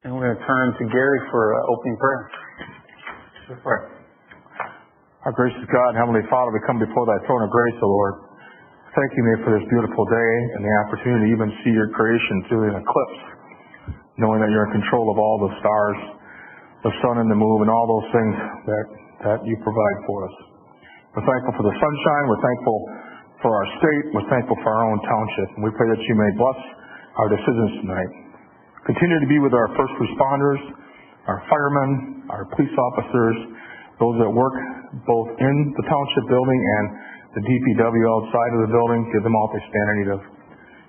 And we're going to turn to Gary for opening prayer. Good prayer. Our gracious God, Heavenly Father, we come before thy throne of grace, O Lord. Thank you, for this beautiful day and the opportunity to even see your creation through an eclipse, knowing that you're in control of all the stars, the sun and the moon, and all those things that you provide for us. We're thankful for the sunshine. We're thankful for our state. We're thankful for our own township. And we pray that you may bless our decisions tonight. Continue to be with our first responders, our firemen, our police officers, those that work both in the township building and the DPW outside of the building. Give them all they stand in need of.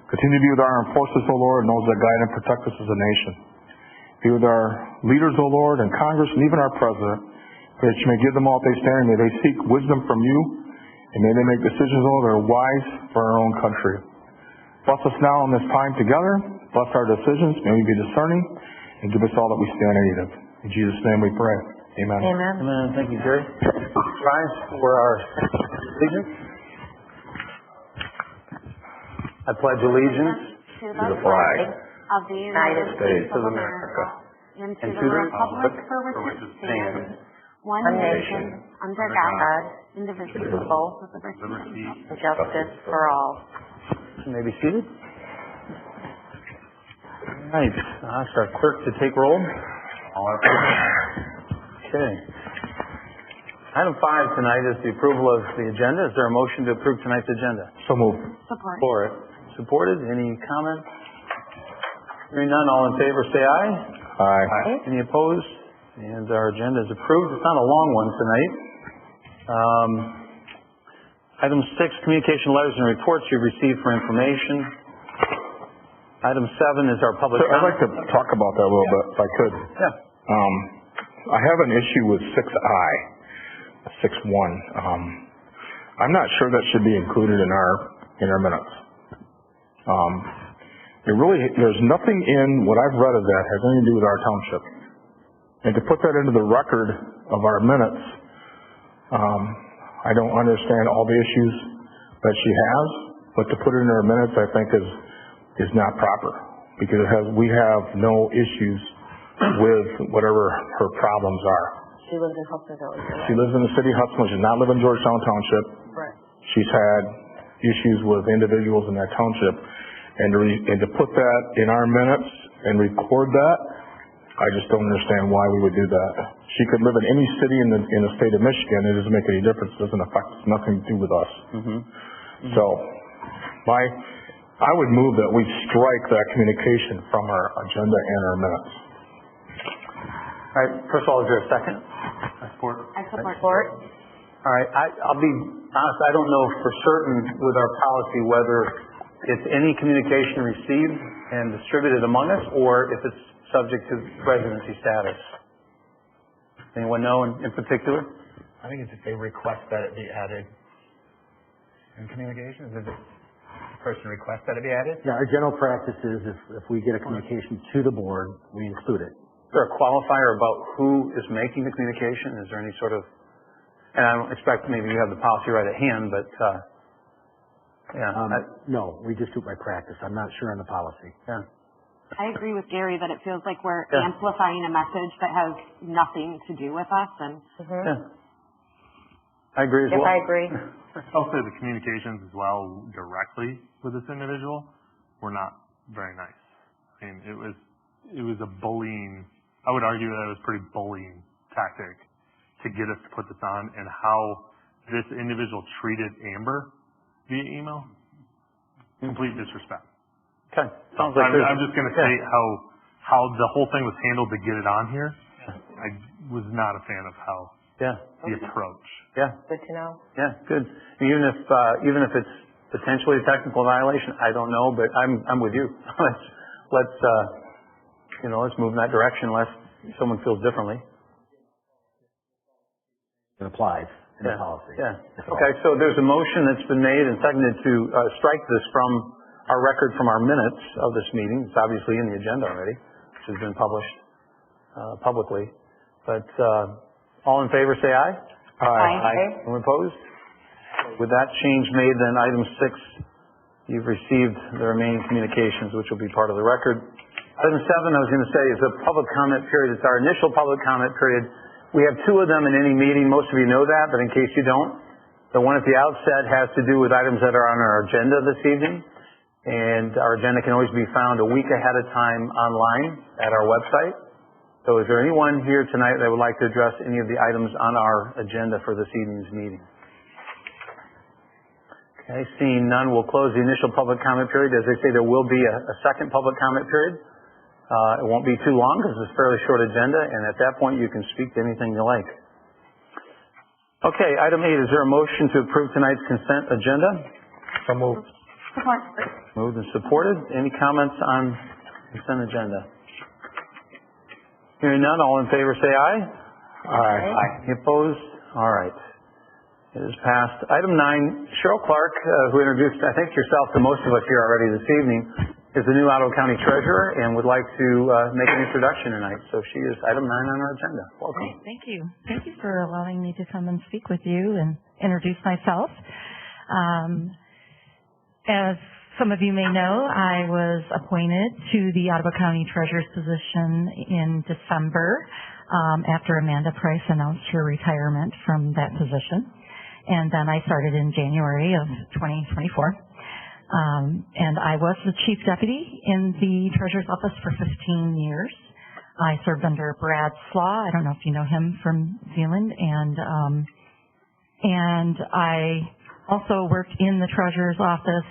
Continue to be with our armed forces, O Lord, and those that guide and protect us as a nation. Be with our leaders, O Lord, and Congress, and even our president, that you may give them all they stand. May they seek wisdom from you, and may they make decisions, O Lord, that are wise for our own country. Bless us now in this time together. Bless our decisions. May we be discerning, and give us all that we stand in need of. In Jesus' name we pray. Amen. Amen. Amen. Thank you, Gary. Rise for our allegiance. I pledge allegiance to the flag of the United States of America and to the republic for which it stands, one nation, under God, indivisible, with liberty and justice for all. You may be seated. All right. I'll ask our clerk to take roll. Okay. Item 5 tonight is the approval of the agenda. Is there a motion to approve tonight's agenda? So moved. Support. Supported. Any comments? Hearing none, all in favor say aye. Aye. Any opposed? And our agenda is approved. It's not a long one tonight. Item 6, communication letters and reports you've received for information. Item 7 is our public I'd like to talk about that a little bit, if I could. Yeah. I have an issue with 6I, 6.1. I'm not sure that should be included in our minutes. There's nothing in what I've read of that has anything to do with our township. And to put that into the record of our minutes, I don't understand all the issues that she has, but to put it in our minutes, I think is not proper, because we have no issues with whatever her problems are. She lives in Hudson Village. She lives in the city of Hudson. She does not live in Georgetown Township. Right. She's had issues with individuals in that township, and to put that in our minutes and record that, I just don't understand why we would do that. She could live in any city in the state of Michigan. It doesn't make any difference. It doesn't affect us. Nothing to do with us. Mm-hmm. Mm-hmm. So, I would move that we strike that communication from our agenda and our minutes. All right. First of all, is there a second? I support. All right. I'll be honest. I don't know for certain with our policy whether it's any communication received and distributed among us, or if it's subject to residency status. Anyone know in particular? I think it's if they request that it be added in communications. If the person requests that it be added? Yeah, our general practice is if we get a communication to the board, we include it. Is there a qualifier about who is making the communication? Is there any sort of, and I don't expect maybe you have the policy right at hand, but no, we just do it by practice. I'm not sure on the policy. Yeah. I agree with Gary that it feels like we're amplifying a message that has nothing to do with us. And I agree as well. I agree. I'll say the communications as well directly with this individual were not very nice. I mean, it was a bullying. I would argue that it was a pretty bullying tactic to get us to put this on, and how this individual treated Amber via email. Complete disrespect. Okay. Sounds like I'm just going to say how the whole thing was handled to get it on here. I was not a fan of how the approach. Yeah. Good to know. Yeah. Good. Even if it's potentially a technical violation, I don't know, but I'm with you. let's move in that direction unless someone feels differently. It applies in the policy. Yeah. Okay. So there's a motion that's been made and seconded to strike this from our record from our minutes of this meeting. It's obviously in the agenda already, which has been published publicly. But all in favor say aye. Aye. Anyone opposed? With that change made, then item 6, you've received the remaining communications, which will be part of the record. Item 7, I was going to say, is a public comment period. It's our initial public comment period. We have 2 of them in any meeting. Most of you know that, but in case you don't, the one at the outset has to do with items that are on our agenda this evening. And our agenda can always be found a week ahead of time online at our website. So is there anyone here tonight that would like to address any of the items on our agenda for this evening's meeting? Okay, seeing none, we'll close the initial public comment period. As I say, there will be a second public comment period. It won't be too long because it's a fairly short agenda, and at that point you can speak to anything you like. Okay, item 8, is there a motion to approve tonight's consent agenda? So moved. Support. Moved and supported. Any comments on consent agenda? Hearing none, all in favor say aye. Aye. Any opposed? All right. It is passed. Item 9, Cheryl Clark, who introduced, I think, yourself to most of us here already this evening, is the new Ottawa County Treasurer and would like to make an introduction tonight. So she is item 9 on our agenda. Welcome. Great, thank you. Thank you for allowing me to come and speak with you and introduce myself. As some of you may know, I was appointed to the Ottawa County Treasurer's position in December after Amanda Price announced her retirement from that position. And then I started in January of 2024. And I was the Chief Deputy in the Treasurer's Office for 15 years. I served under Brad Slaw. I don't know if you know him from Zealand. And I also worked in the Treasurer's Office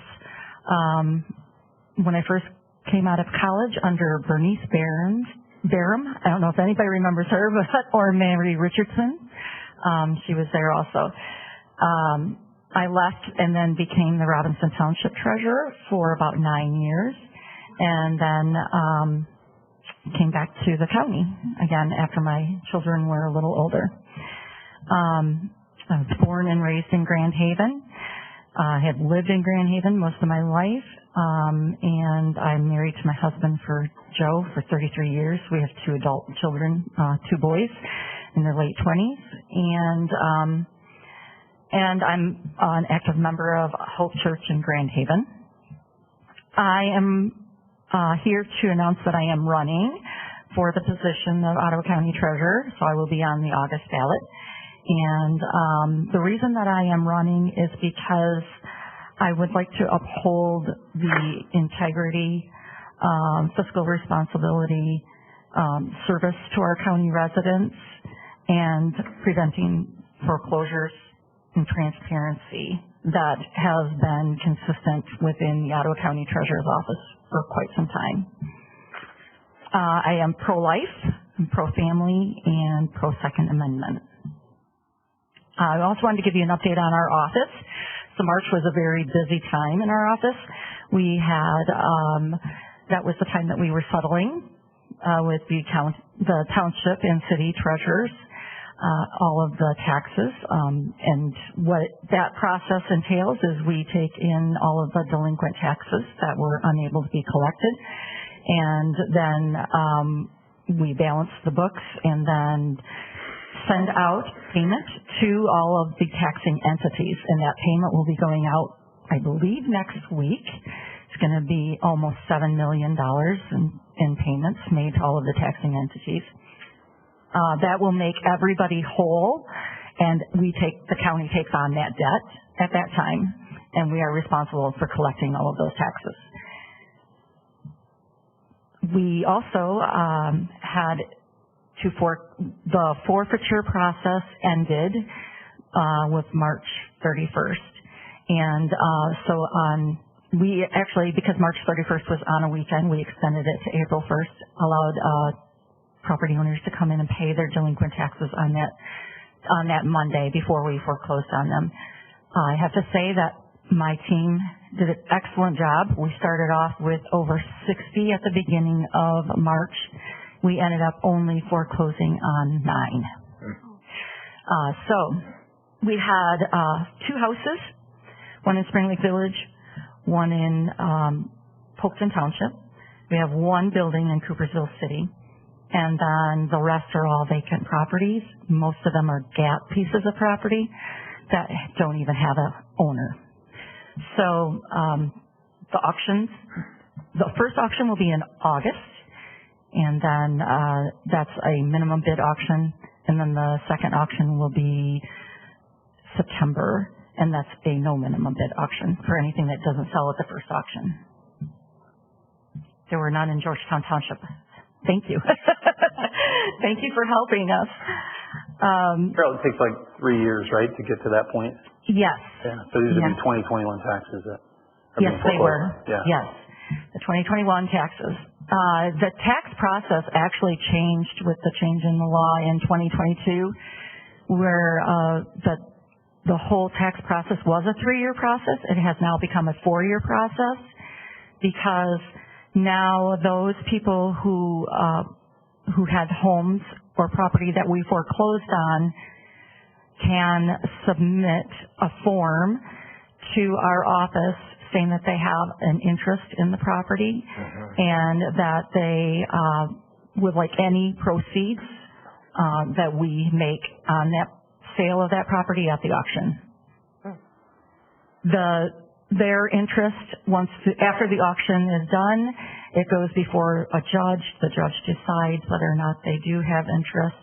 when I first came out of college under Bernice Barham. I don't know if anybody remembers her, or Mary Richardson. She was there also. I left and then became the Robinson Township Treasurer for about 9 years, and then came back to the county again after my children were a little older. I was born and raised in Grand Haven. I had lived in Grand Haven most of my life, and I'm married to my husband, Joe, for 33 years. We have 2 adult children, 2 boys in their late 20s, and I'm an active member of Hope Church in Grand Haven. I am here to announce that I am running for the position of Ottawa County Treasurer, so I will be on the August ballot. And the reason that I am running is because I would like to uphold the integrity, fiscal responsibility, service to our county residents, and preventing foreclosures and transparency that has been consistent within the Ottawa County Treasurer's Office for quite some time. I am pro-life, I'm pro-family, and pro-Second Amendment. I also wanted to give you an update on our office. So March was a very busy time in our office. We had, that was the time that we were settling with the township and city treasurers, all of the taxes. And what that process entails is we take in all of the delinquent taxes that were unable to be collected. And then we balance the books and then send out payment to all of the taxing entities. And that payment will be going out, I believe, next week. It's going to be almost $7 million in payments made to all of the taxing entities. That will make everybody whole, and the county takes on that debt at that time, and we are responsible for collecting all of those taxes. We also had the forfeiture process ended with March 31st, and we actually, because March 31st was on a weekend, we extended it to April 1st, allowed property owners to come in and pay their delinquent taxes on that Monday before we foreclosed on them. I have to say that my team did an excellent job. We started off with over 60 at the beginning of March. We ended up only foreclosing on 9. So we had 2 houses, one in Spring Lake Village, one in Georgetown Township. We have 1 building in Coopersville City. And then the rest are all vacant properties. Most of them are gap pieces of property that don't even have an owner. So the first auction will be in August, And then that's a minimum bid auction. And then the second auction will be September. And that's a no minimum bid auction for anything that doesn't sell at the first auction. There were none in Georgetown Township. Thank you. Thank you for helping us. Carol, it takes like 3 years, right, to get to that point? Yes. Yeah. So these would be 2021 taxes that are Yes, being they were. Yeah. Yes, the 2021 taxes. The tax process actually changed with the change in the law in 2022, where the whole tax process was a 3-year process. It has now become a 4-year process because now those people who had homes or property that we foreclosed on can submit a form to our office saying that they have an interest in the property and that they would like any proceeds that we make on that sale of that property at the auction. Their interest, after the auction is done, it goes before a judge. The judge decides whether or not they do have interest.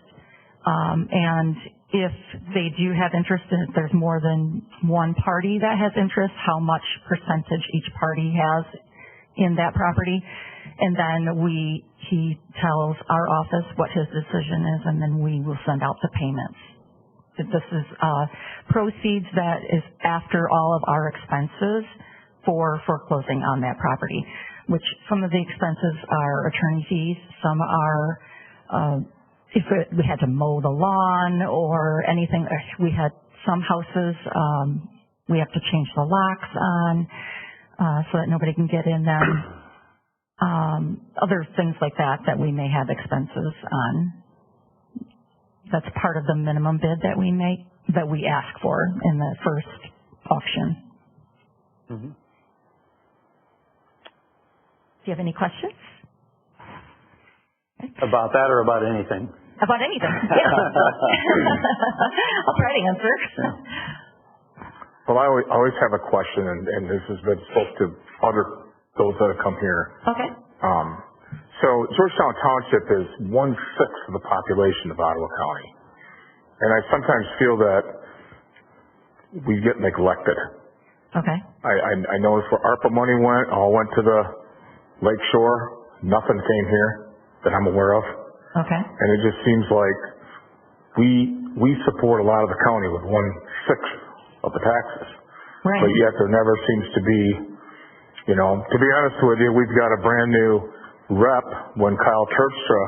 And if they do have interest, and if there's more than one party that has interest, how much percentage each party has in that property. And then he tells our office what his decision is, and then we will send out the payments. This is proceeds that is after all of our expenses for foreclosing on that property, which some of the expenses are attorney fees, some are if we had to mow the lawn or anything. We had some houses we have to change the locks on so that nobody can get in them. Other things like that we may have expenses on. That's part of the minimum bid that we make, that we ask for in the first auction. Mm-hmm. Do you have any questions? About that or about anything? About anything, yeah. I'll try to answer. Well, I always have a question, and this has been spoke to those that have come here. Okay. So Georgetown Township is 1/6 of the population of Ottawa County. And I sometimes feel that we get neglected. Okay. I noticed where ARPA money all went to the Lake Shore. Nothing came here that I'm aware of. Okay. And it just seems like we support a lot of the county with 1/6 of the taxes. Right. But yet there never seems to be, to be honest with you, we've got a brand new rep when Kyle Terpstra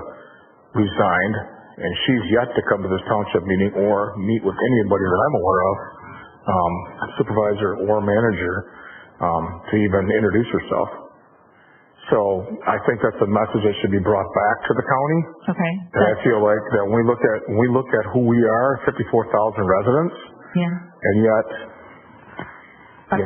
resigned, and she's yet to come to this township meeting or meet with anybody that I'm aware of, supervisor or manager, to even introduce herself. So I think that's a message that should be brought back to the county. Okay. And I feel like that when we look at who we are, 54,000 residents, yeah, and yet, we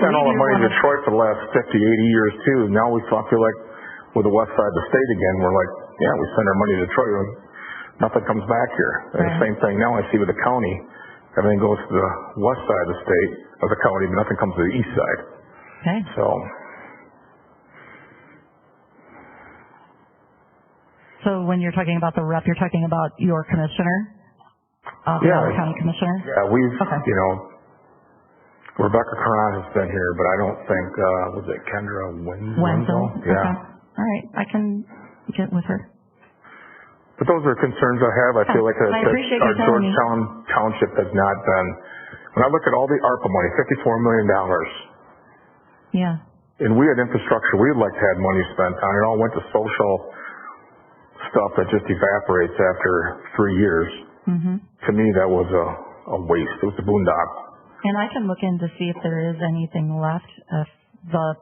spent all the money in Detroit for the last 50, 80 years too. Now we feel like with the west side of the state again, we're like, yeah, we spend our money in Detroit and nothing comes back here. And the same thing now I see with the county. Everything goes to the west side of the state, of the county, but nothing comes to the east side. Okay. So when you're talking about the rep, you're talking about your commissioner? The Ottawa County commissioner? Yeah, Rebecca Caron has been here, but I don't think, was it Kendra Wenzel? Yeah. Okay. All right. I can get with her. But those are concerns I have. I feel like our Georgetown Township has not been, when I look at all the ARPA money, $54 million. Yeah. And we had infrastructure we'd like to have money spent on. It all went to social stuff that just evaporates after 3 years. Mm-hmm. To me, that was a waste. It was a boondoggle. And I can look in to see if there is anything left of the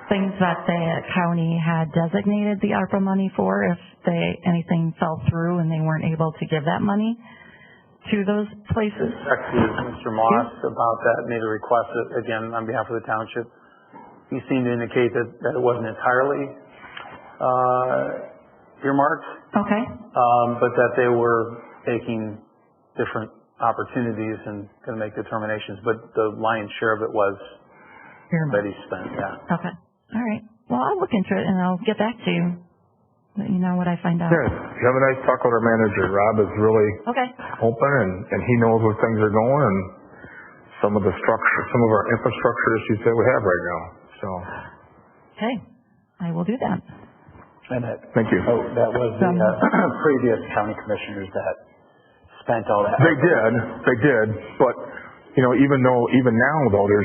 things that the county had designated the ARPA money for, if anything fell through and they weren't able to give that money to those places. Actually, Mr. Moss about that made a request, again, on behalf of the township. He seemed to indicate that it wasn't entirely earmarked. Okay. But that they were taking different opportunities and going to make determinations, but the lion's share of it was already spent. Yeah. Okay. All right. Well, I'll look into it and I'll get back to you. let you know what I find out. Yeah, you have a nice talk with our manager. Rob is really Okay. open and he knows where things are going and some of the structure, some of our infrastructure issues that we have right now. So. Okay. I will do that. And thank you. Oh, that was the previous county commissioners that spent all that. They did, but even now though, there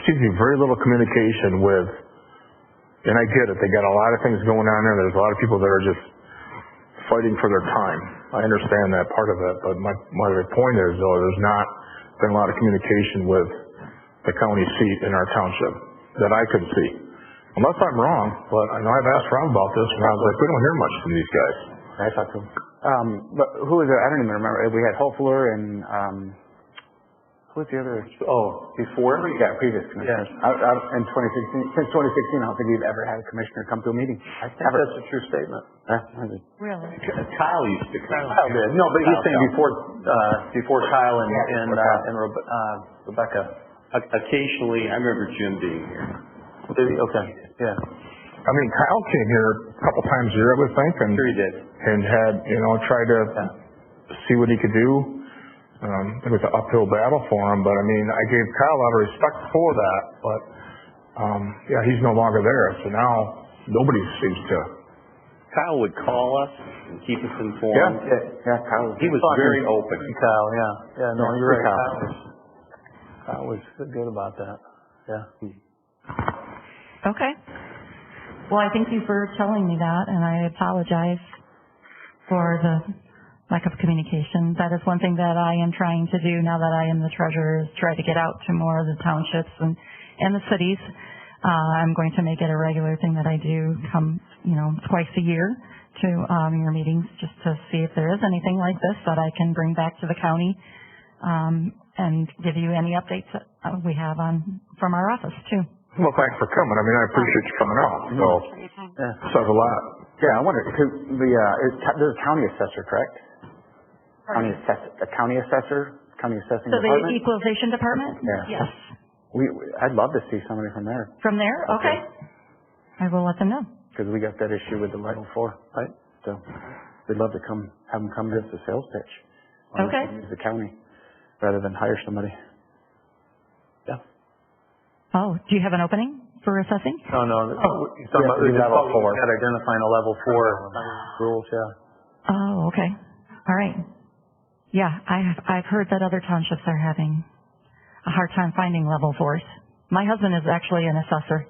seems to be very little communication with, and I get it, they got a lot of things going on there. There's a lot of people that are just fighting for their time. I understand that part of it, but my point is though, there's not been a lot of communication with the county seat in our township that I could see. Unless I'm wrong, but I know I've asked Rob about this, and Rob's like, we don't hear much from these guys. I talked to him. But who was it? I don't even remember. We had Hofler and who was the other? Oh, before? Yeah, previous commissioners. In 2016, since 2016, I don't think we've ever had a commissioner come to a meeting. I think that's a true statement. Really? Kyle used to come. Kyle did. No, but he's saying before Kyle and Rebecca. Occasionally, I remember Jim being here. Did he? Okay. Yeah. I mean, Kyle came here a couple times a year, I would think, and Sure he did. And had tried to see what he could do. It was an uphill battle for him, but I mean, I gave Kyle a lot of respect for that. But he's no longer there, so now nobody seems to. Kyle would call us and keep us informed. Yeah, Kyle. He was very open. Kyle, yeah. No, you're right. Kyle was good about that. Yeah. Okay. Well, I thank you for telling me that, and I apologize for the lack of communication. That is one thing that I am trying to do now that I am the treasurer, is try to get out to more of the townships and the cities. I'm going to make it a regular thing that I do come, twice a year to your meetings, just to see if there is anything like this that I can bring back to the county, and give you any updates that we have from our office too. Well, thanks for coming. I mean, I appreciate you coming out. So, says a lot. Yeah, I wonder, because there's a county assessor, correct? County assessor, county assessing so department? The equalization department? Yeah. Yes. I'd love to see somebody from there. From there? Okay. I will let them know. Because we got that issue with the level 4, right? So we'd love to have them come to us a sales pitch. Okay. Use the county rather than hire somebody. Yeah. Oh, do you have an opening for assessing? No. He's talking about level 4. Identifying a level 4 rules, yeah. Oh, okay. All right. Yeah, I've heard that other townships are having a hard time finding level 4s. My husband is actually an assessor.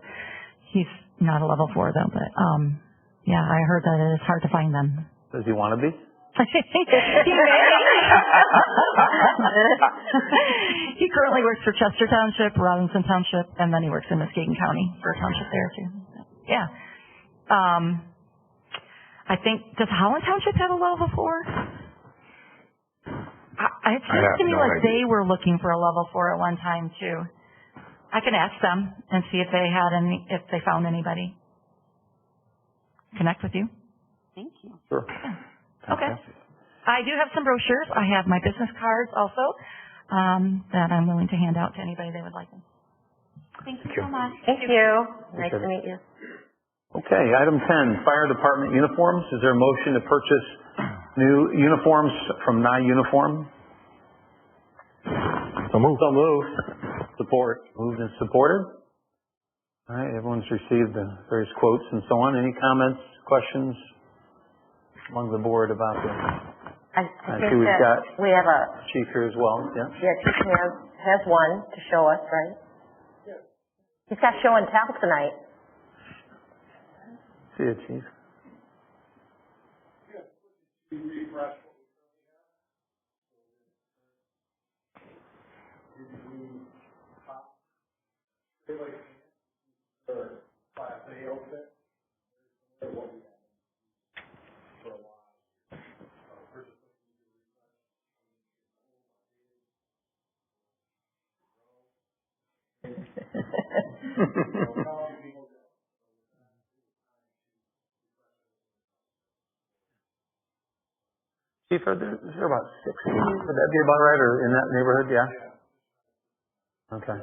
He's not a level 4 though, but I heard that it is hard to find them. Does he want to be? He may. He currently works for Chester Township, Robinson Township, and then he works in Muskegon County for a township there too. Yeah. I think, does Holland Township have a level 4? It seems to me like they were looking for a level 4 at one time too. I can ask them and see if they found anybody. Connect with you. Thank you. Sure. Yeah. Okay. I do have some brochures. I have my business cards also that I'm willing to hand out to anybody that would like them. Thank you so much. Thank you. Nice to meet you. Okay, item 10, fire department uniforms. Is there a motion to purchase new uniforms from Nye Uniform? So moved. Support. Moved and supported. All right, everyone's received the various quotes and so on. Any comments, questions among the board about this? I see think we've got we have a Chief here as well. Yeah. Chief has one to show us, right? Yeah. He's got show and tell tonight. See you, Chief. Chief, is there about 60? Would that be about right, or in that neighborhood? Yeah. Okay.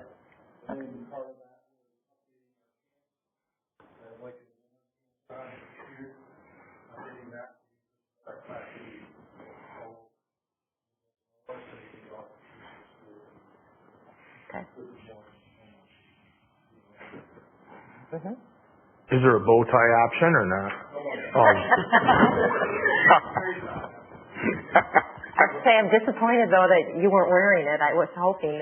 Is there a bow tie option or not? I'd say I'm disappointed though that you weren't wearing it. I was hoping.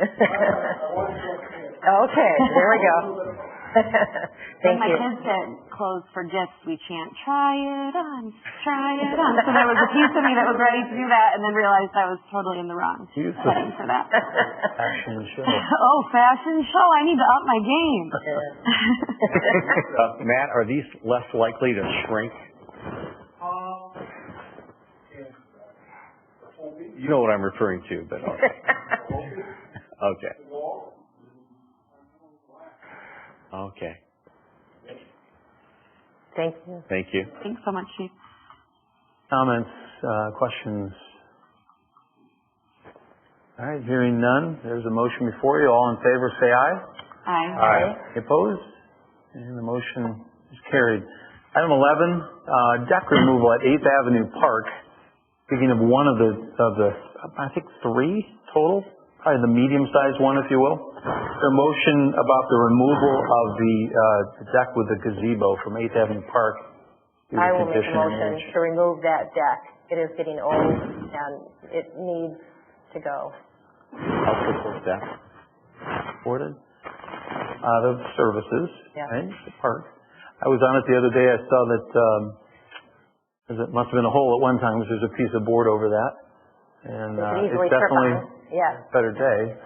Okay, there we go. Thank when my you. kids get clothes for gifts, we chant, try it on, try it on. So there was a piece of me that was ready to do that and then realized I was totally in the wrong setting for that. Fashion show. Oh, fashion show. I need to up my game. Matt, are these less likely to shrink? You know what I'm referring to, but okay. Okay. Thank you. Thank you. Thanks so much, Chief. Comments, questions? All right, hearing none, there's a motion before you. All in favor, say aye. Aye. Aye. Opposed? And the motion is carried. Item 11, deck removal at 8th Avenue Park. Speaking of one of the, I think 3 total, probably the medium-sized one, if you will. A motion about the removal of the deck with the gazebo from 8th Avenue Park. I will make a motion to remove that deck. It is getting old and it needs to go. I'll support that. Supported. Out of services, Yeah. right? The park. I was on it the other day. I saw that it must have been a hole at one time because there's a piece of board over that. And it's definitely a better day.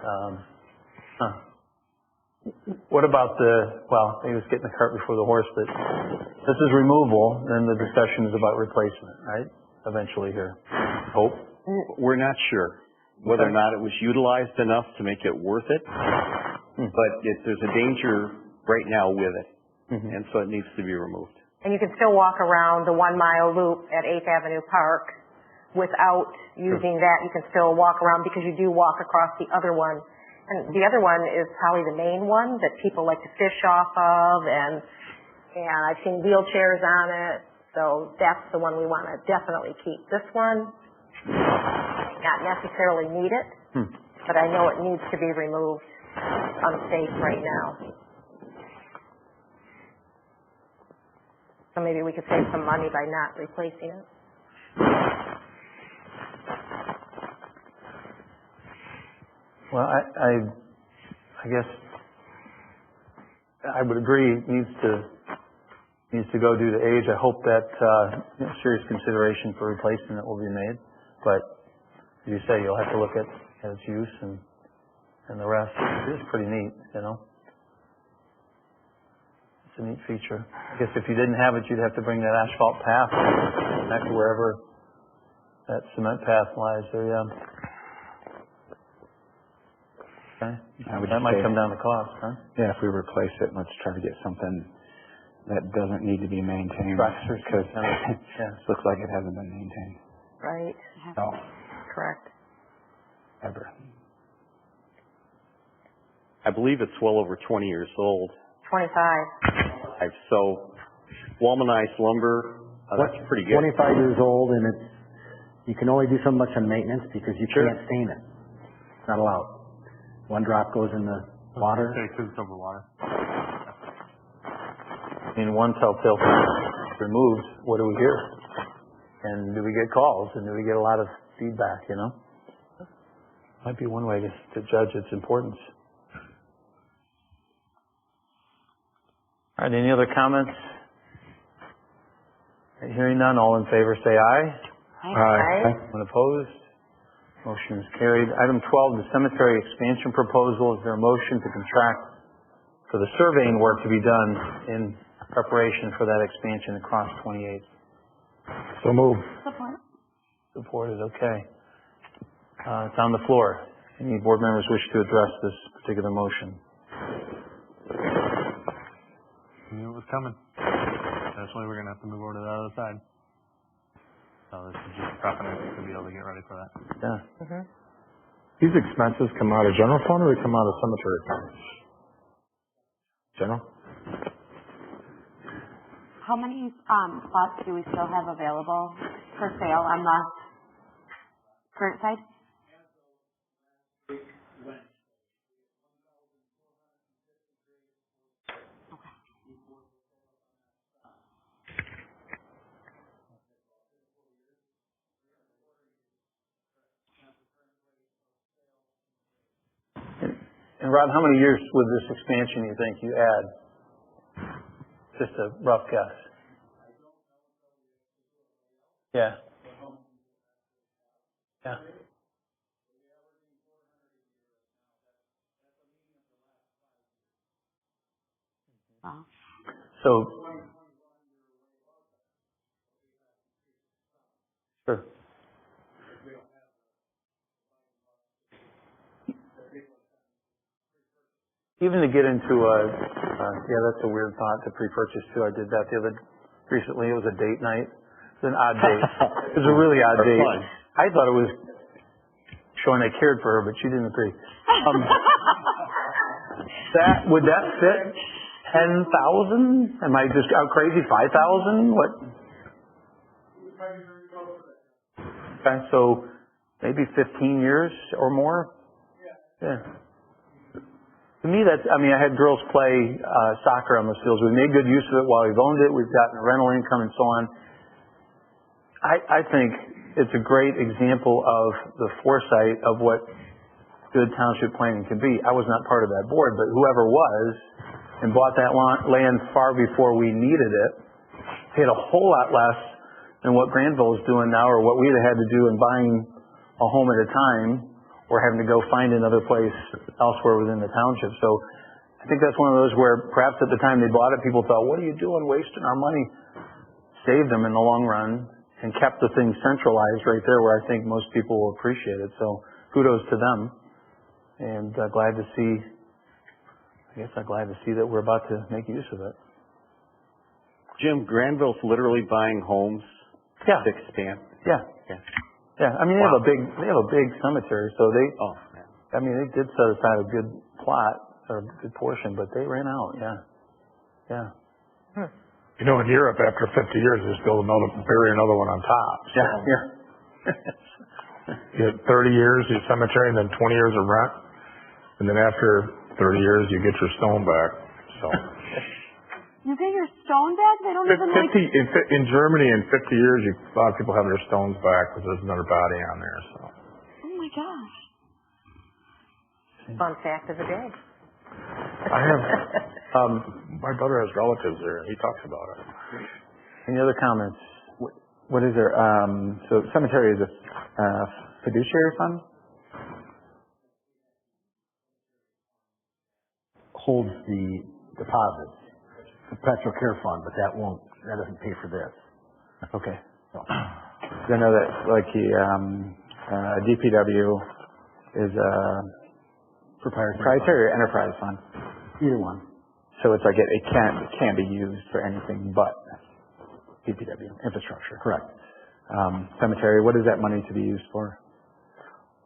What about well, maybe it's getting the cart before the horse, but this is removal, then the discussion is about replacement, right? Eventually here. Hope. We're not sure whether or not it was utilized enough to make it worth it, but there's a danger right now with it, and so it needs to be removed. And you can still walk around the 1 mile loop at 8th Avenue Park without using that. You can still walk around because you do walk across the other one. And the other one is probably the main one that people like to fish off of, and I've seen wheelchairs on it. So that's the one we want to definitely keep. This one, not necessarily need it, but I know it needs to be removed. It's unsafe right now. So maybe we could save some money by not replacing it. Well, I guess I would agree it needs to go due to age. I hope that serious consideration for replacing it will be made. But as you say, you'll have to look at its use and the rest. It is pretty neat, you know. It's a neat feature. I guess if you didn't have it, you'd have to bring that asphalt path back to wherever that cement path lies there, yeah. Okay. That might come down to cost, huh? Yeah, if we replace it, let's try to get something that doesn't need to be maintained, because it looks like it hasn't been maintained. Right. No. Correct. Ever. I believe it's well over 20 years old. 25. So, Walmanized lumber, that's pretty good. 25 years old, and you can only do so much on maintenance because you can't stain it. It's not allowed. One drop goes in the water. Because it's over water. I mean, one telltale sign removed, what do we hear? And do we get calls? And do we get a lot of feedback, you know? Might be one way to judge its importance. All right, any other comments? Hearing none, all in favor say aye. Aye. Anyone opposed? Motion is carried. Item 12, the cemetery expansion proposal. Is there a motion to contract for the surveying work to be done in preparation for that expansion across 28th? So move. Support. Supported, okay. It's on the floor. Any board members wish to address this particular motion? I knew it was coming. That's why we're going to have to move over to the other side. So this is just prepping us to be able to get ready for that. Yeah. These expenses come out of general fund or they come out of cemetery fund? General? How many spots do we still have available for sale on the current side? And Rob, how many years with this expansion you think you add? Just a rough guess. Yeah. Yeah. Wow. So, sure. Even to get into yeah, that's a weird thought to pre-purchase too. I did that recently. It was a date night. It was an odd date. It was a really odd date. Fun. I thought it was showing I cared for her, but she didn't agree. Would that fit 10,000? Am I just out crazy? 5,000? What? Okay, so maybe 15 years or more. Yeah. To me, I had girls play soccer on those fields. We made good use of it while we've owned it. We've gotten a rental income and so on. I think it's a great example of the foresight of what good township planning can be. I was not part of that board, but whoever was and bought that land far before we needed it, paid a whole lot less than what Granville is doing now or what we'd have had to do in buying a home at a time, or having to go find another place elsewhere within the township. So I think that's one of those where perhaps at the time they bought it, people thought, what are you doing wasting our money? Saved them in the long run and kept the thing centralized right there where I think most people will appreciate it. So kudos to them. And glad to see that we're about to make use of it. Jim, Granville's literally buying homes to expand. Yeah. Yeah. Yeah, I mean, they have a big cemetery, so they did set aside a good plot, or a good portion, but they ran out, yeah. You know, in Europe, after 50 years, they still bury another one on top. So. Yeah. You get 30 years, your cemetery, and then 20 years of rent. And then after 30 years, you get your stone back, so. You get your stone back? They don't even like... In Germany, in 50 years, a lot of people have their stones back because there's another body on there, so. Oh my gosh. Fun fact of the day. I have, my brother has relatives there, and he talks about it. Any other comments? What is there? So cemetery is a fiduciary fund? Holds the deposits. Perpetual care fund, but that doesn't pay for this. Okay. So. I know that like the DPW is a proprietary or enterprise fund. Either one. So it's like it can't be used for anything but DPW infrastructure. Correct. Cemetery, what is that money to be used for?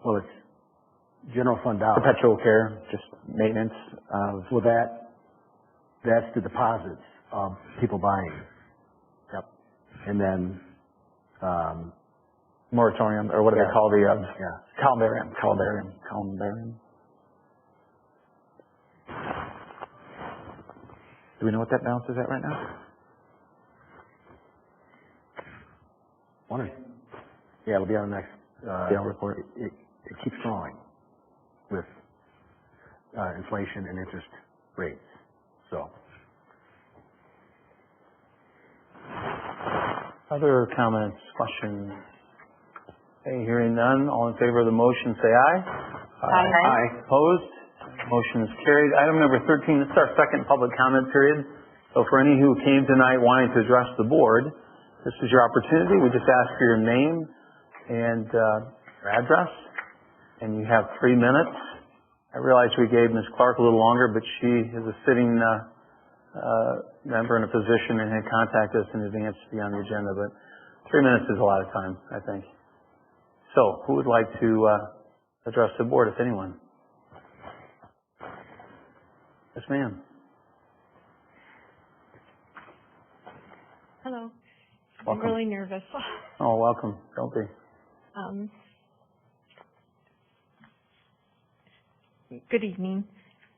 Well, it's general fund dollars. Perpetual care, just maintenance of. Well, that's the deposits of people buying. Yep. And then, moratorium, or what do they call the, columbarium. Do we know what that balance is at right now? Yeah, it'll be on the next, Dale report. It keeps growing with, inflation and interest rates. So. Other comments, questions? Okay, hearing none. All in favor of the motion, say aye. Aye. Opposed? Motion is carried. Item number 13, this is our second public comment period. So for any who came tonight wanting to address the board, this is your opportunity. We just ask for your name and your address, and you have 3 minutes. I realize we gave Ms. Clark a little longer, but she is a sitting member in a position and had contacted us in advance to be on the agenda. But 3 minutes is a lot of time, I think. So, who would like to address the board, if anyone? Yes, ma'am. Hello. Welcome. I'm really nervous. Oh, welcome. Don't be. Good evening.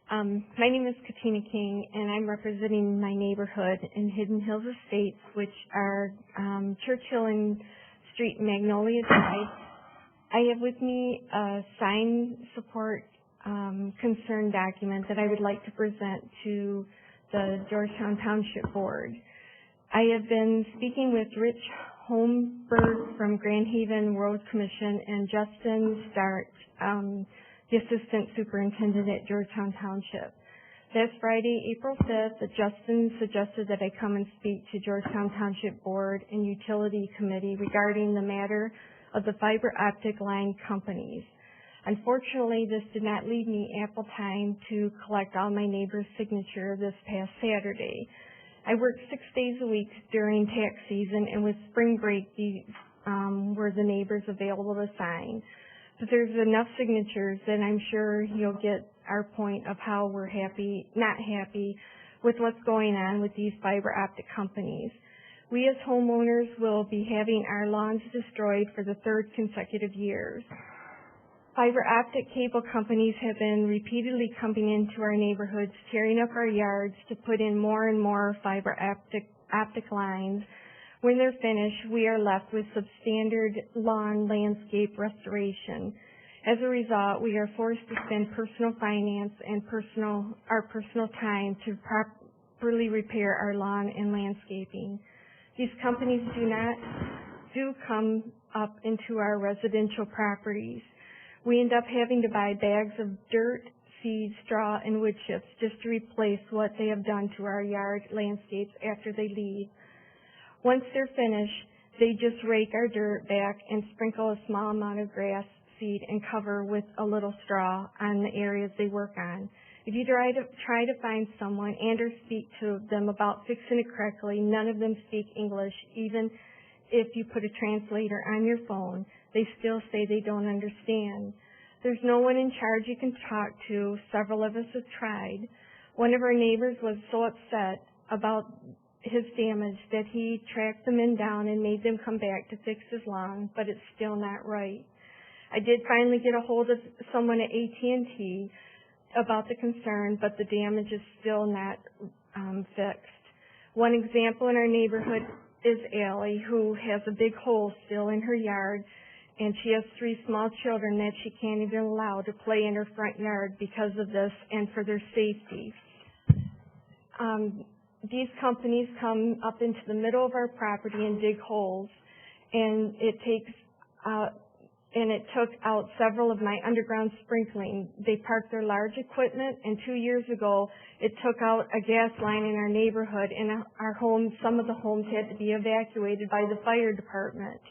My name is Katina King, and I'm representing my neighborhood in Hidden Hills Estates, which are Churchill and Street, Magnolia Drive. I have with me a signed support concern document that I would like to present to the Georgetown Township Board. I have been speaking with Rich Holmberg from Grand Haven Road Commission and Justin Start, the Assistant Superintendent at Georgetown Township. Last Friday, April 5th, Justin suggested that I come and speak to Georgetown Township Board and Utility Committee regarding the matter of the fiber optic line companies. Unfortunately, this did not leave me ample time to collect all my neighbors' signature this past Saturday. I work 6 days a week during tax season, and with spring break, were the neighbors available to sign. But there's enough signatures that I'm sure you'll get our point of how we're not happy with what's going on with these fiber optic companies. We as homeowners will be having our lawns destroyed for the 3rd consecutive years. Fiber optic cable companies have been repeatedly coming into our neighborhoods, tearing up our yards to put in more and more fiber optic lines. When they're finished, we are left with substandard lawn landscape restoration. As a result, we are forced to spend personal finance and our personal time to properly repair our lawn and landscaping. These companies do come up into our residential properties. We end up having to buy bags of dirt, seed, straw, and wood chips just to replace what they have done to our yard landscapes after they leave. Once they're finished, they just rake our dirt back and sprinkle a small amount of grass seed and cover with a little straw on the areas they work on. If you try to find someone and or speak to them about fixing it correctly, none of them speak English. Even if you put a translator on your phone, they still say they don't understand. There's no one in charge you can talk to. Several of us have tried. One of our neighbors was so upset about his damage that he tracked the men down and made them come back to fix his lawn, but it's still not right. I did finally get a hold of someone at AT&T about the concern, but the damage is still not fixed. One example in our neighborhood is Allie, who has a big hole still in her yard, and she has 3 small children that she can't even allow to play in her front yard because of this and for their safety. These companies come up into the middle of our property and dig holes, and it took out several of my underground sprinkling. They parked their large equipment, and 2 years ago, it took out a gas line in our neighborhood, and some of the homes had to be evacuated by the fire department.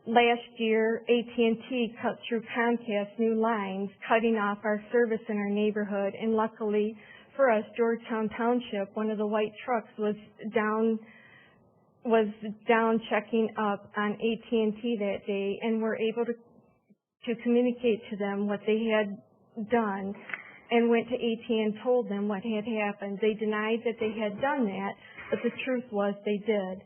Last year, AT&T cut through Comcast new lines, cutting off our service in our neighborhood, and luckily for us, Georgetown Township, one of the white trucks was down checking up on AT&T that day, and were able to communicate to them what they had done, and went to AT&T and told them what had happened. They denied that they had done that, but the truth was they did.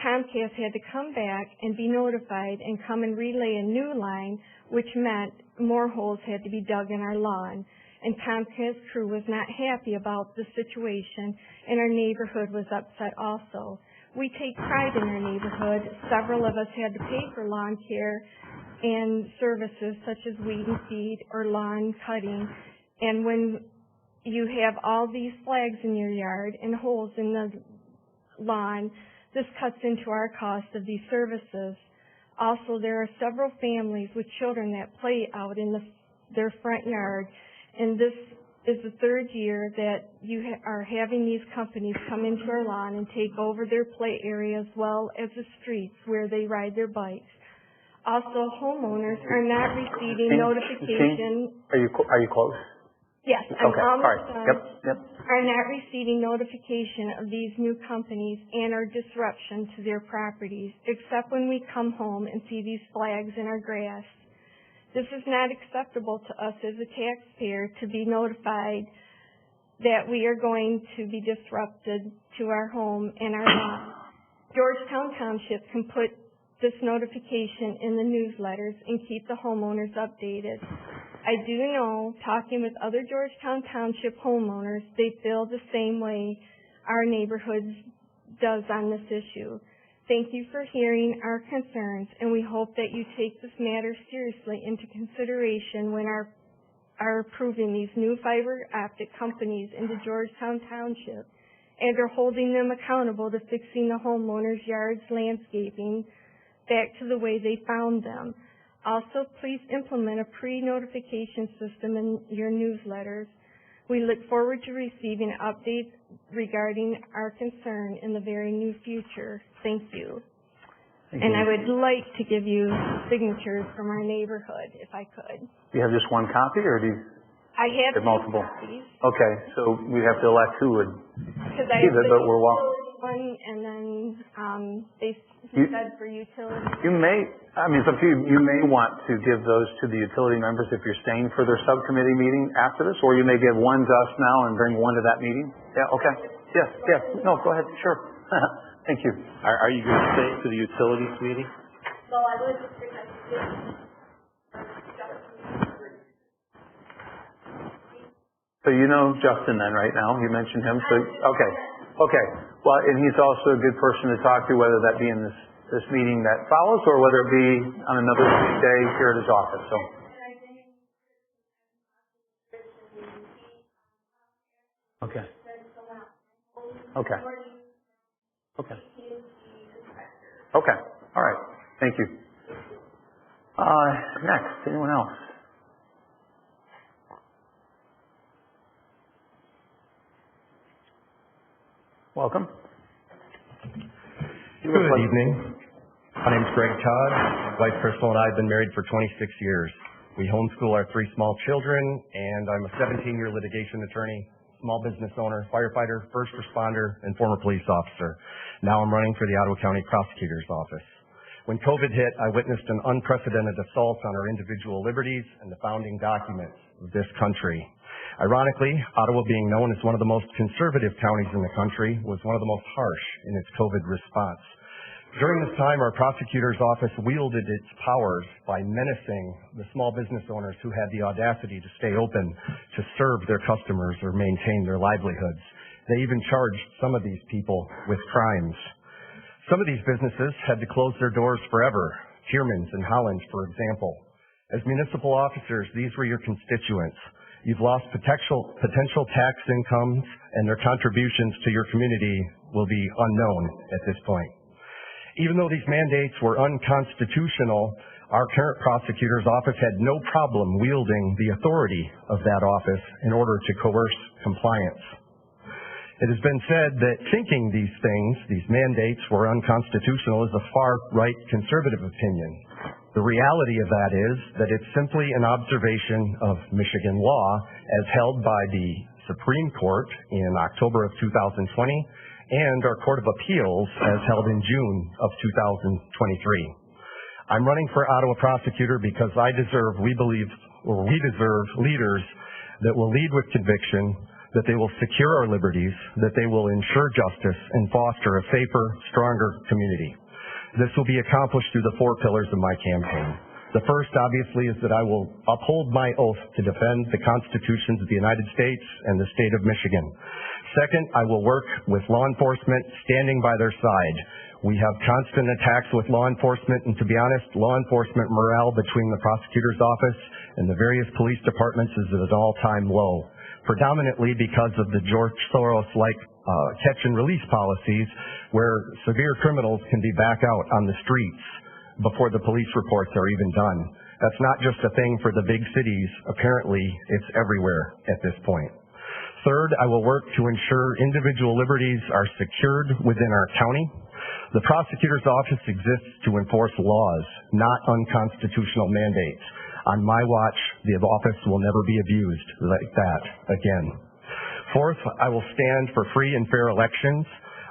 Comcast had to come back and be notified and come and relay a new line, which meant more holes had to be dug in our lawn. And Comcast crew was not happy about the situation, and our neighborhood was upset also. We take pride in our neighborhood. Several of us had to pay for lawn care and services such as weed and feed or lawn cutting. And when you have all these flags in your yard and holes in the lawn, this cuts into our cost of these services. Also, there are several families with children that play out in their front yard, and this is the 3rd year that you are having these companies come into our lawn and take over their play area as well as the streets where they ride their bikes. Also, homeowners are not receiving notification. Are you close? Yes, I'm okay. almost done. Yep. Are not receiving notification of these new companies and our disruption to their properties, except when we come home and see these flags in our grass. This is not acceptable to us as a taxpayer to be notified that we are going to be disrupted to our home and our lawn. Georgetown Township can put this notification in the newsletters and keep the homeowners updated. I do know, talking with other Georgetown Township homeowners, they feel the same way our neighborhoods does on this issue. Thank you for hearing our concerns, and we hope that you take this matter seriously into consideration when our are approving these new fiber optic companies into Georgetown Township and are holding them accountable to fixing the homeowners' yards, landscaping back to the way they found them. Also, please implement a pre-notification system in your newsletters. We look forward to receiving updates regarding our concern in the very near future. Thank you. And I would like to give you signatures from our neighborhood, if I could. Do you have just one copy, or do you I have multiple? copies. Okay, so we have to elect who would Because I give have it, the but we're welcome. one, and then they said for utility. You may, I mean, it's up to you. You may want to give those to the utility members if you're staying for their subcommittee meeting after this, or you may give one to us now and bring one to that meeting. Yeah, okay. Yes. No, go ahead. Sure. Thank you. Are you going to stay for the utilities meeting? Well, I would So you know Justin then right now, you mentioned him, so, okay. Well, and he's also a good person to talk to, whether that be in this meeting that follows, or whether it be on another day here at his office, so. Okay. All right, thank you. Next, anyone else? Welcome. Good evening. My name is Greg Todd. My wife Crystal and I have been married for 26 years. We homeschool our 3 small children, and I'm a 17-year litigation attorney, small business owner, firefighter, first responder, and former police officer. Now I'm running for the Ottawa County Prosecutor's Office. When COVID hit, I witnessed an unprecedented assault on our individual liberties and the founding documents of this country. Ironically, Ottawa, being known as one of the most conservative counties in the country, was one of the most harsh in its COVID response. During this time, our prosecutor's office wielded its powers by menacing the small business owners who had the audacity to stay open to serve their customers or maintain their livelihoods. They even charged some of these people with crimes. Some of these businesses had to close their doors forever. Tierman's in Holland, for example. As municipal officers, these were your constituents. You've lost potential tax incomes, and their contributions to your community will be unknown at this point. Even though these mandates were unconstitutional, our current prosecutor's office had no problem wielding the authority of that office in order to coerce compliance. It has been said that thinking these things, these mandates, were unconstitutional is a far-right conservative opinion. The reality of that is that it's simply an observation of Michigan law as held by the Supreme Court in October of 2020 and our Court of Appeals as held in June of 2023. I'm running for Ottawa prosecutor because we deserve leaders that will lead with conviction, that they will secure our liberties, that they will ensure justice and foster a safer, stronger community. This will be accomplished through the 4 pillars of my campaign. The first, obviously, is that I will uphold my oath to defend the constitutions of the United States and the state of Michigan. Second, I will work with law enforcement, standing by their side. We have constant attacks with law enforcement, and to be honest, law enforcement morale between the prosecutor's office and the various police departments is at an all-time low, predominantly because of the George Soros-like catch and release policies where severe criminals can be back out on the streets before the police reports are even done. That's not just a thing for the big cities. Apparently, it's everywhere at this point. Third, I will work to ensure individual liberties are secured within our county. The prosecutor's office exists to enforce laws, not unconstitutional mandates. On my watch, the office will never be abused like that again. Fourth, I will stand for free and fair elections.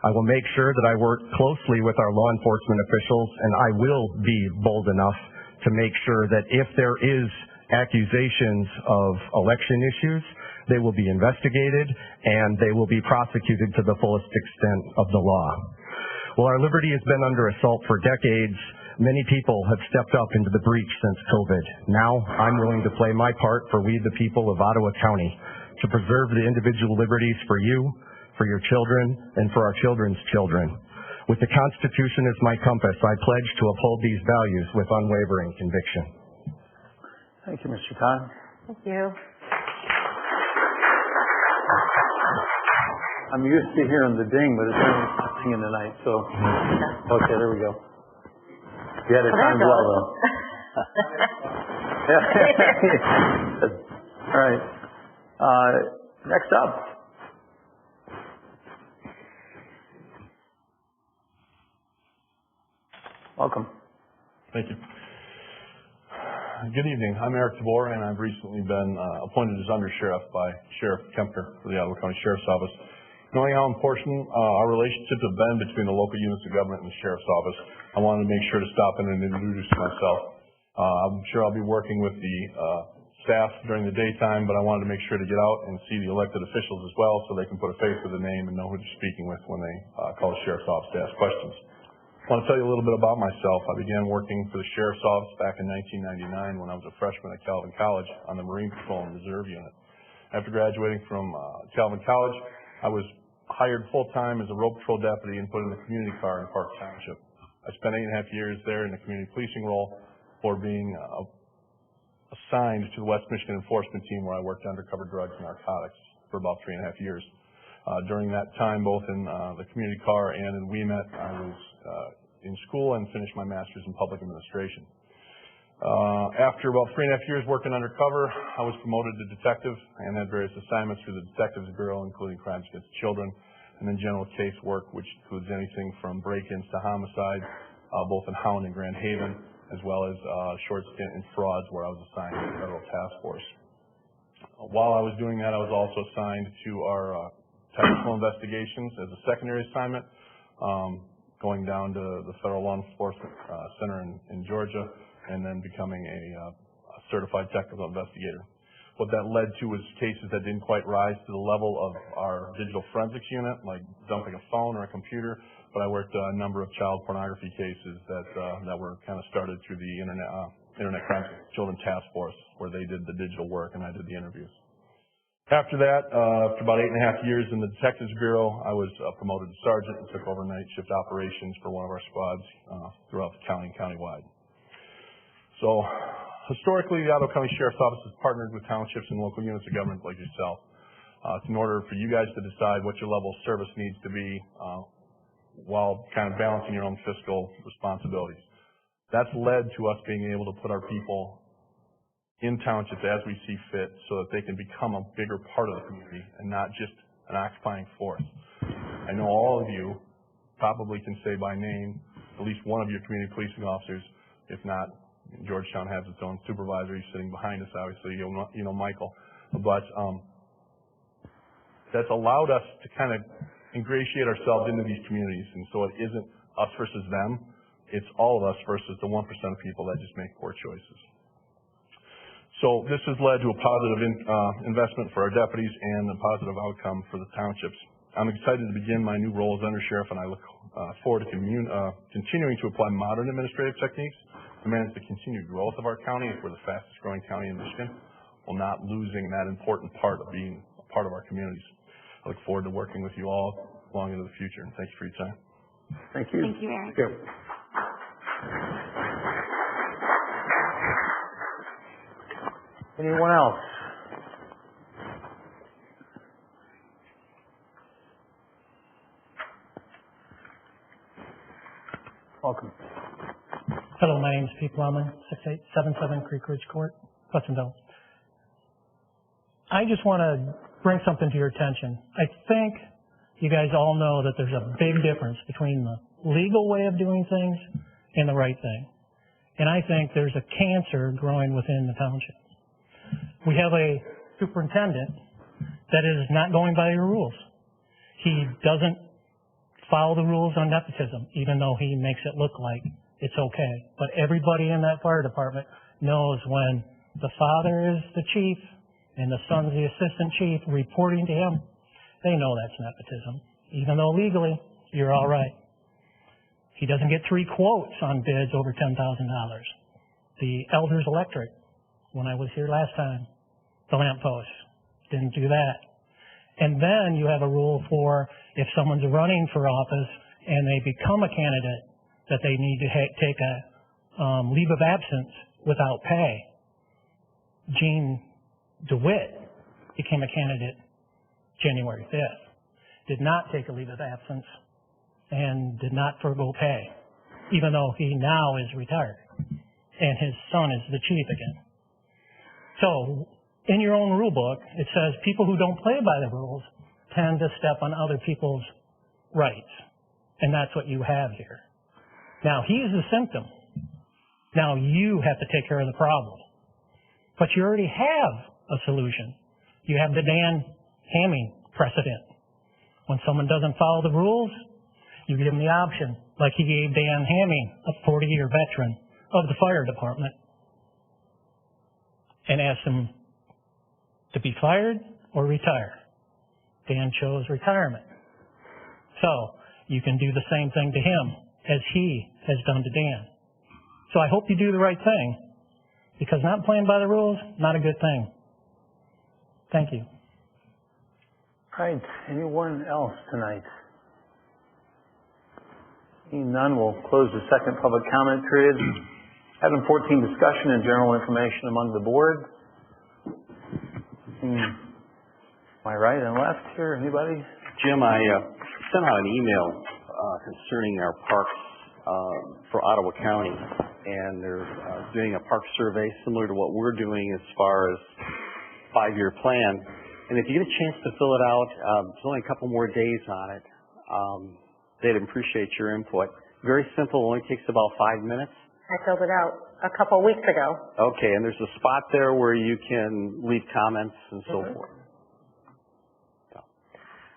I will make sure that I work closely with our law enforcement officials, and I will be bold enough to make sure that if there is accusations of election issues, they will be investigated and they will be prosecuted to the fullest extent of the law. Well, our liberty has been under assault for decades. Many people have stepped up into the breach since COVID. Now I'm willing to play my part for we the people of Ottawa County to preserve the individual liberties for you, for your children, and for our children's children. With the Constitution as my compass, I pledge to uphold these values with unwavering conviction. Thank you, Mr. Todd. Thank you. I'm used to hearing the ding, but it's not singing tonight, so, okay, there we go. You had it timed well, though. All right. Next up. Welcome. Thank you. Good evening. I'm Eric DeBoer, and I've recently been appointed as undersheriff by Sheriff Kempner for the Ottawa County Sheriff's Office. Knowing how important our relationships have been between the local units of government and the Sheriff's Office, I wanted to make sure to stop in and introduce myself. I'm sure I'll be working with the staff during the daytime, but I wanted to make sure to get out and see the elected officials as well so they can put a face with a name and know who they're speaking with when they call the Sheriff's Office to ask questions. I want to tell you a little bit about myself. I began working for the Sheriff's Office back in 1999 when I was a freshman at Calvin College on the Marine Patrol and Reserve Unit. After graduating from Calvin College, I was hired full-time as a road patrol deputy and put in the community car in Park Township. I spent 8.5 years there in the community policing role before being assigned to the West Michigan Enforcement Team where I worked undercover drugs and narcotics for about 3.5 years. During that time, both in the community car and in WEMET, I was in school and finished my master's in public administration. After about 3.5 years working undercover, I was promoted to detective and had various assignments through the Detectives Bureau, including crimes against children, and then general case work, which includes anything from break-ins to homicides, both in Hound and Grand Haven, as well as a short stint in frauds where I was assigned to the federal task force. While I was doing that, I was also assigned to our technical investigations as a secondary assignment, going down to the Federal Law Enforcement Center in Georgia, and then becoming a certified technical investigator. What that led to was cases that didn't quite rise to the level of our digital forensics unit, like dumping a phone or a computer, but I worked a number of child pornography cases that were kind of started through the Internet Crimes Against Children Task Force, where they did the digital work and I did the interviews. After that, after about 8.5 years in the Detectives Bureau, I was promoted to sergeant and took over night shift operations for one of our squads throughout the county and countywide. So, historically, the Ottawa County Sheriff's Office has partnered with townships and local units of government like yourself. It's in order for you guys to decide what your level of service needs to be while kind of balancing your own fiscal responsibilities. That's led to us being able to put our people in townships as we see fit so that they can become a bigger part of the community and not just an occupying force. I know all of you probably can say by name at least one of your community policing officers. If not, Georgetown has its own supervisor. He's sitting behind us, obviously. You know Michael. But that's allowed us to kind of ingratiate ourselves into these communities. And so it isn't us versus them. It's all of us versus the 1% of people that just make poor choices. So this has led to a positive investment for our deputies and a positive outcome for the townships. I'm excited to begin my new role as undersheriff, and I look forward to continuing to apply modern administrative techniques to manage the continued growth of our county. We're the fastest growing county in Michigan, while not losing that important part of being a part of our communities. I look forward to working with you all long into the future, and thank you for your time. Thank you. Thank you, Eric. Thank you. Anyone else? Welcome. Hello, my name is Pete Plowman, 6877 Creek Ridge Court, Hudsonville. I just want to bring something to your attention. I think you guys all know that there's a big difference between the legal way of doing things and the right thing. And I think there's a cancer growing within the township. We have a superintendent that is not going by your rules. He doesn't follow the rules on nepotism, even though he makes it look like it's okay. But everybody in that fire department knows when the father is the chief and the son's the assistant chief reporting to him, they know that's nepotism. Even though legally, you're all right. He doesn't get 3 quotes on bids over $10,000. The Elders Electric, when I was here last time, the lamppost, didn't do that. And then you have a rule for if someone's running for office and they become a candidate, that they need to take a leave of absence without pay. Gene DeWitt became a candidate January 5th. did not take a leave of absence and did not forego pay, even though he now is retired and his son is the chief again. So in your own rule book, it says people who don't play by the rules tend to step on other people's rights. And that's what you have here. Now, he's the symptom. Now you have to take care of the problem. But you already have a solution. You have the Dan Hamming precedent. When someone doesn't follow the rules, you give them the option, like he gave Dan Hamming, a 40-year veteran of the fire department, and asked him to be fired or retire. Dan chose retirement. So you can do the same thing to him as he has done to Dan. So I hope you do the right thing, because not playing by the rules, not a good thing. Thank you. All right. Anyone else tonight? Seeing none, we'll close the second public comment period. Item 14, discussion and general information among the board. Am I right and left here? Anybody? Jim, I sent out an email concerning our parks for Ottawa County, and they're doing a park survey similar to what we're doing as far as 5-year plan. And if you get a chance to fill it out, there's only a couple more days on it. They'd appreciate your input. Very simple, only takes about 5 minutes. I filled it out a couple of weeks ago. Okay, and there's a spot there where you can leave comments and so forth. So,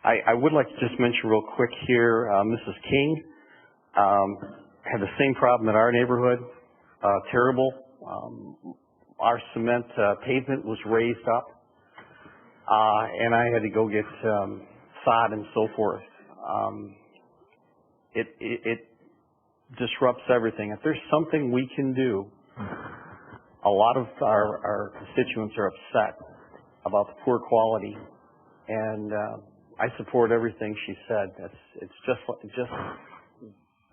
I would like to just mention real quick here, Mrs. King had the same problem in our neighborhood, terrible. Our cement pavement was raised up, and I had to go get sod and so forth. It disrupts everything. If there's something we can do, a lot of our constituents are upset about the poor quality, and I support everything she said. It's just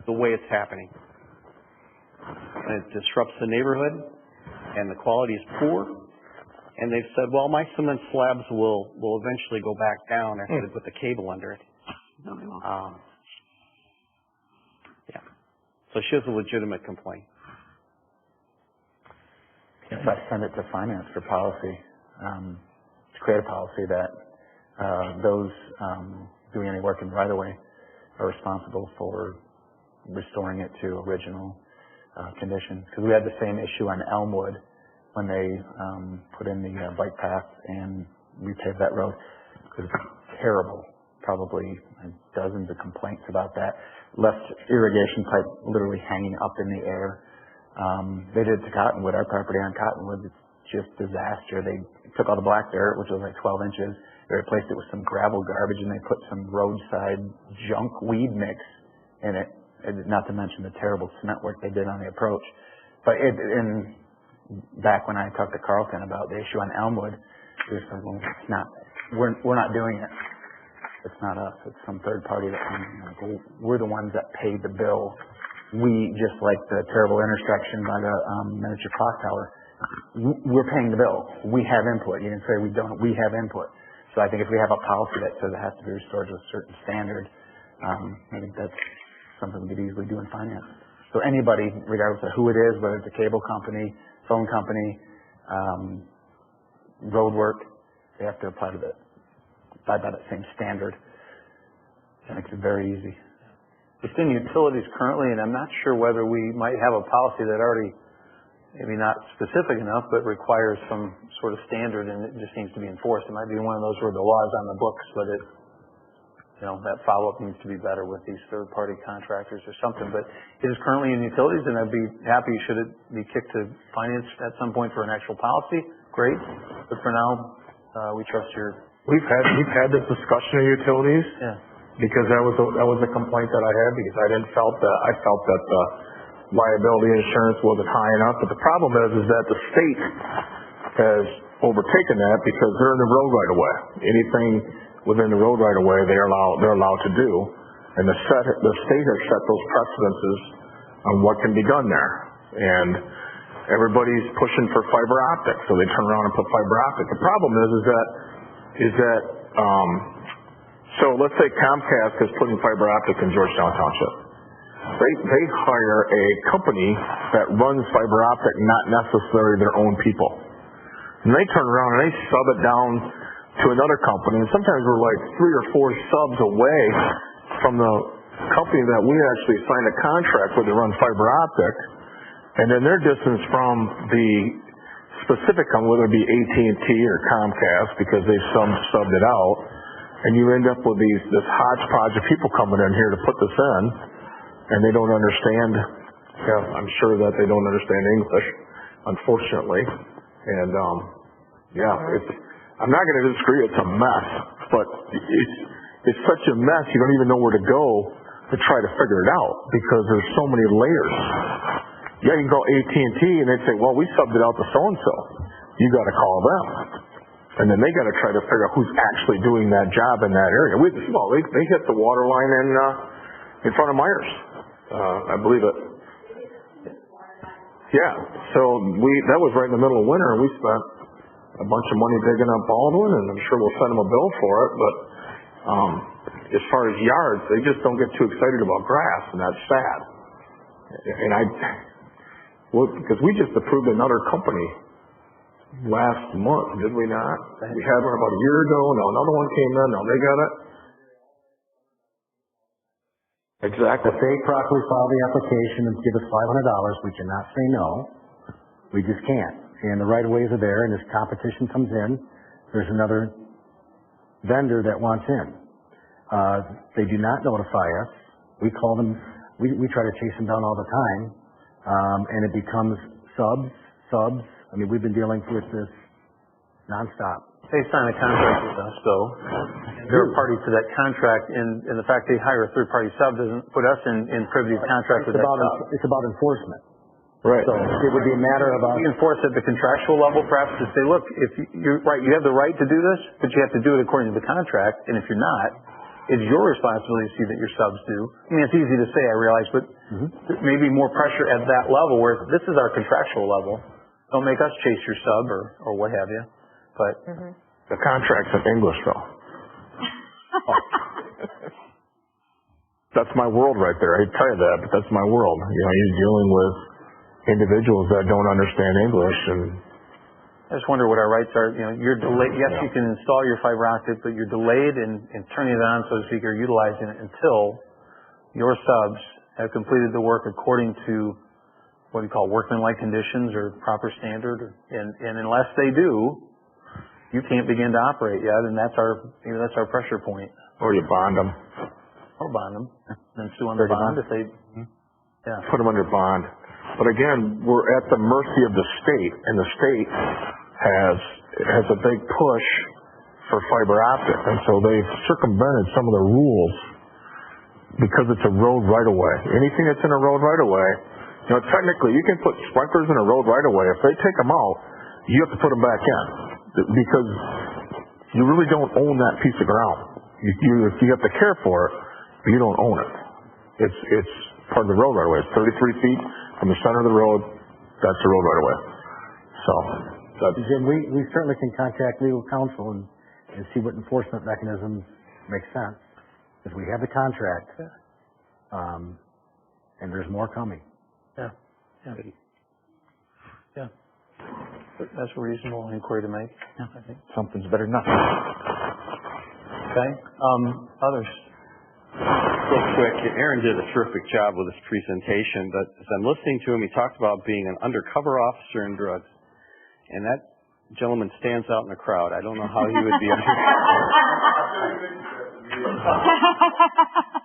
the way it's happening. And it disrupts the neighborhood, and the quality is poor. And they've said, well, my cement slabs will eventually go back down after they put the cable under it. No, they won't. Yeah. So she has a legitimate complaint. If I send it to finance for policy, to create a policy that those doing any work in right-of-way are responsible for restoring it to original condition. Because we had the same issue on Elmwood when they put in the bike path and repaved that road. It was terrible. Probably dozens of complaints about that. Left irrigation pipe literally hanging up in the air. They did it to Cottonwood, our property on Cottonwood. It's just disaster. They took all the black dirt, which was like 12 inches. They replaced it with some gravel garbage, and they put some roadside junk weed mix in it. Not to mention the terrible cement work they did on the approach. But back when I talked to Carlton about the issue on Elmwood, he was like, well, it's not, we're not doing it. It's not us. It's some third party that we're the ones that paid the bill. We, just like the terrible intersection by the miniature clock tower, we're paying the bill. We have input. You can say we don't. We have input. So I think if we have a policy that says it has to be restored to a certain standard, I think that's something we could easily do in finance. So anybody, regardless of who it is, whether it's a cable company, phone company, road work, they have to apply by that same standard. That makes it very easy. It's in utilities currently, and I'm not sure whether we might have a policy that already, maybe not specific enough, but requires some sort of standard, and it just needs to be enforced. It might be one of those where the law is on the books, but that follow-up needs to be better with these third-party contractors or something. But it is currently in utilities, and I'd be happy should it be kicked to finance at some point for an actual policy. Great. But for now, we trust your... We've had this discussion of utilities. Yeah. Because that was a complaint that I had, because I felt that the liability insurance wasn't high enough. But the problem is that the state has overtaken that because they're in the road right away. Anything within the road right away they're allowed to do, and the state has set those precedences on what can be done there. And everybody's pushing for fiber optic, so they turn around and put fiber optic. The problem is that So let's say Comcast is putting fiber optic in Georgetown Township. They hire a company that runs fiber optic, not necessarily their own people. And they turn around and they sub it down to another company. And sometimes we're like 3 or 4 subs away from the company that we actually signed a contract with to run fiber optic. And then their distance from the specific company, whether it be AT&T or Comcast, because they've subbed it out. And you end up with this hodgepodge of people coming in here to put this in, and they don't understand. Yeah, I'm sure that they don't understand English, unfortunately. And I'm not going to disagree. It's a mess, but it's such a mess. You don't even know where to go to try to figure it out because there's so many layers. Yeah, you can go AT&T and they'd say, well, we subbed it out to so and so. You got to call them. And then they got to try to figure out who's actually doing that job in that area. They hit the water line in front of Myers. I believe it. Yeah. So that was right in the middle of winter, and we spent a bunch of money digging up Baldwin, and I'm sure we'll send them a bill for it. But as far as yards, they just don't get too excited about grass, and that's sad. And because we just approved another company last month, did we not? We had one about a year ago. No, another one came in. No, they got it. Exactly. If they properly file the application and give us $500, we cannot say no. We just can't. And the right-of-ways are there, and as competition comes in, there's another vendor that wants in. They do not notify us. We call them, we try to chase them down all the time, and it becomes subs. I mean, we've been dealing with this nonstop. They sign a contract with us, though. They're a party to that contract, and the fact they hire a third-party sub doesn't put us in privy of contract with that sub. It's about enforcement. Right. So it would be a matter of us. You enforce at the contractual level, perhaps, to say, look, if you're right, you have the right to do this, but you have to do it according to the contract, and if you're not, it's your responsibility to see that your subs do. I mean, it's easy to say, I realize, but maybe more pressure at that level, where this is our contractual level. Don't make us chase your sub or what have you. But the contract's in English, though. That's my world right there. I hate to tell you that, but that's my world. You know, you're dealing with individuals that don't understand English, and I just wonder what our rights are. You know, you're delayed. Yes, you can install your fiber optic, but you're delayed in turning it on, so to speak, or utilizing it until your subs have completed the work according to what do you call workmanlike conditions or proper standard. And unless they do, you can't begin to operate yet, and that's our pressure point. Or you bond them. Or bond them, and sue under bond if they, put them under bond. But again, we're at the mercy of the state, and the state has a big push for fiber optic, and so they've circumvented some of the rules because it's a road right of way. Anything that's in a road right of way, you know, technically you can put sprinklers in a road right of way. If they take them out, you have to put them back in because you really don't own that piece of ground. You have to care for it, but you don't own it. It's part of the road right of way. It's 33 feet from the center of the road. That's the road right of way. So, Jim, we certainly can contact legal counsel and see what enforcement mechanisms make sense, because we have the contract, and there's more coming. Yeah. That's a reasonable inquiry to make. I think Something's better than nothing. Okay. Others. Real quick, Aaron did a terrific job with his presentation, but as I'm listening to him, he talked about being an undercover officer in drugs. And that gentleman stands out in the crowd. I don't know how he would be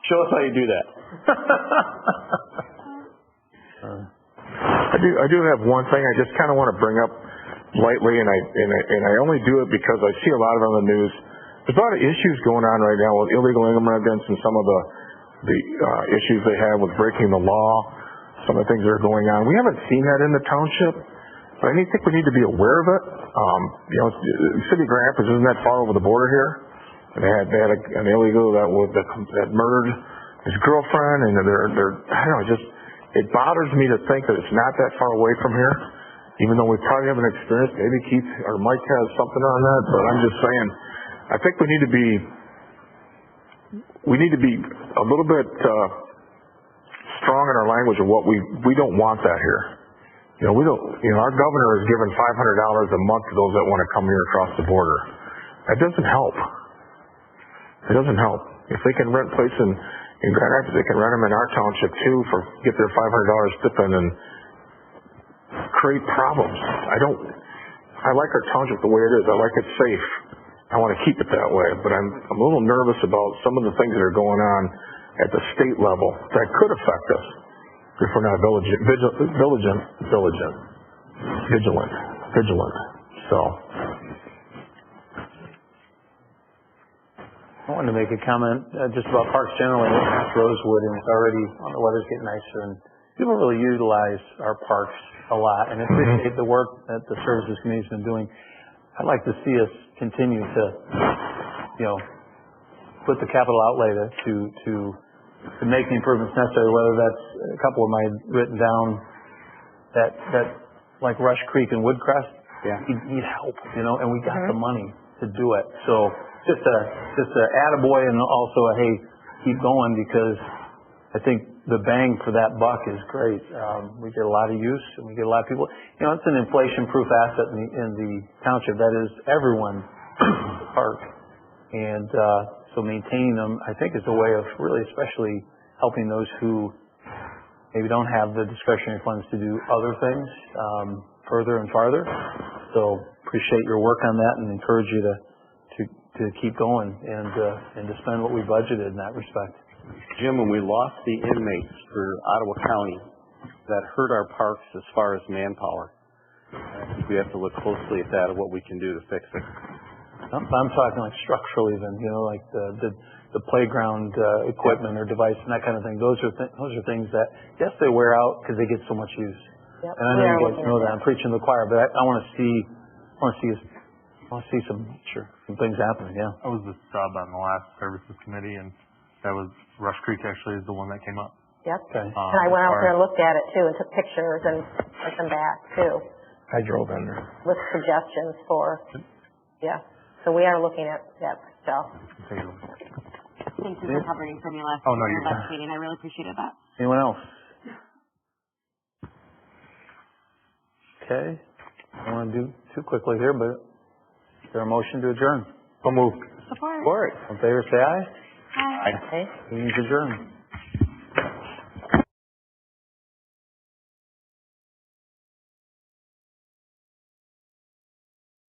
Show us how you do that. I do have one thing I just kind of want to bring up lightly, and I only do it because I see a lot of it on the news. There's a lot of issues going on right now with illegal immigrants and some of the issues they have with breaking the law, some of the things that are going on. We haven't seen that in the township, but I think we need to be aware of it. You know, the city of Grand Rapids isn't that far over the border here. And they had an illegal that murdered his girlfriend, and they're I don't know, it bothers me to think that it's not that far away from here, even though we probably haven't experienced. Maybe Keith or Mike has something on that, but I'm just saying, I think we need to be we need to be a little bit, strong in our language of what we don't want that here. Our governor is giving $500 a month to those that want to come here across the border. That doesn't help. It doesn't help. If they can rent place in Grand Rapids, they can rent them in our township too get their $500 stipend and create problems. I like our township the way it is. I like it safe. I want to keep it that way, but I'm a little nervous about some of the things that are going on at the state level that could affect us if we're not vigilant. So. I wanted to make a comment just about parks generally. It's Rosewood, and it's already, the weather's getting nicer, and people really utilize our parks a lot, and appreciate the work that the services committee's been doing. I'd like to see us continue to, put the capital outlay to make the improvements necessary, whether that's a couple of them I had written down, that like Rush Creek and Woodcrest, need help, and we got the money to do it. So just a attaboy and also a hey, keep going, because I think the bang for that buck is great. We get a lot of use and we get a lot of people. It's an inflation-proof asset in the township. That is everyone's park. And so maintaining them, I think, is a way of really especially helping those who maybe don't have the discretionary funds to do other things further and farther. So appreciate your work on that and encourage you to keep going and to spend what we budgeted in that respect. Jim, when we lost the inmates for Ottawa County, that hurt our parks as far as manpower. I think we have to look closely at that and what we can do to fix it. I'm talking like structural even, like the playground equipment or device and that kind of thing. Those are things that, yes, they wear out because they get so much use. Yep. And I know you guys know that. I'm preaching to the choir, but I want to see some things happening. Yeah. I was the sub on the last services committee, and that was Rush Creek actually is the one that came up. Yep. Okay. And I went out there and looked at it too and took pictures and sent them back too. I drove in there. With suggestions for, So we are looking at that stuff. Thank you for covering for me last meeting. I really appreciated that. Anyone else? Okay. I don't want to do too quickly here, but is there a motion to adjourn? So moved. Support. Support. In favor, say aye. Aye. Okay. Meeting's adjourned.